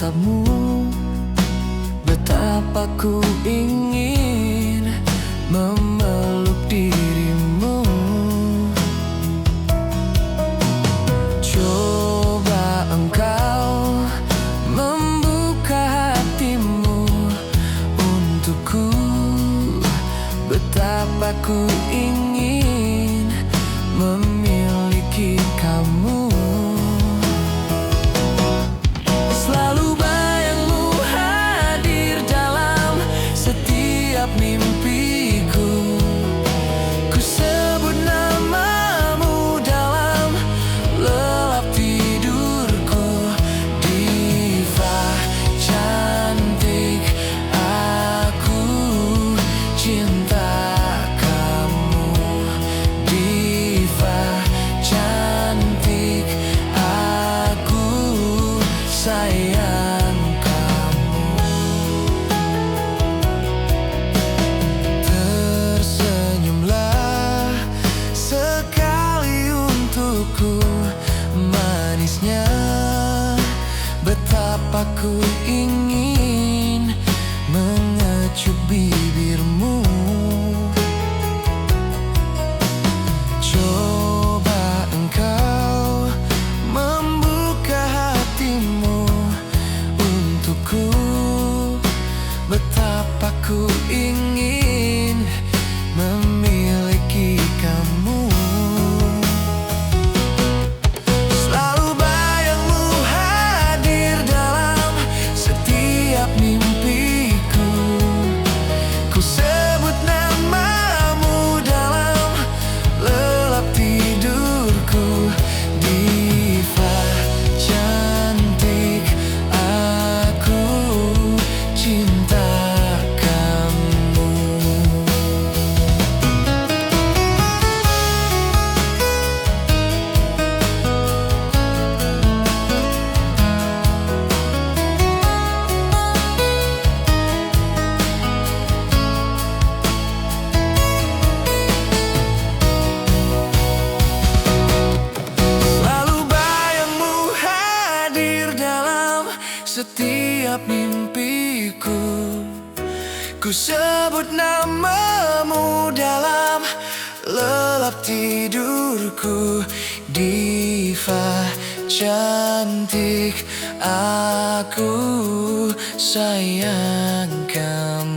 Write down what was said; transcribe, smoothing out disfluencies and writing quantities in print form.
tatapmu, betapa ku ingin memeluk dirimu. Coba engkau membuka hatimu untukku, betapa ku ingin memiliki kamu. Selalu bayangmu hadir dalam setiap mimpiku. Ku sebut namamu dalam lelap tidurku. Diva cantik, aku cinta kamu. Diva cantik, aku sayang kamu. Tersenyumlah sekali untukku, manisnya betapa ku ingin mengecup bibirmu. Coba engkau membuka hatimu untukku, betapa ku ingin memiliki kamu. Selalu bayangmu hadir dalam setiap mimpiku. Ku sebut namamu dalam lelap tidurku. Diva cantik, aku cinta kamu. Selalu bayangmu hadir dalam setiap mimpiku. Ku sebut namamu dalam lelap tidurku. Diva cantik, aku sayang kamu.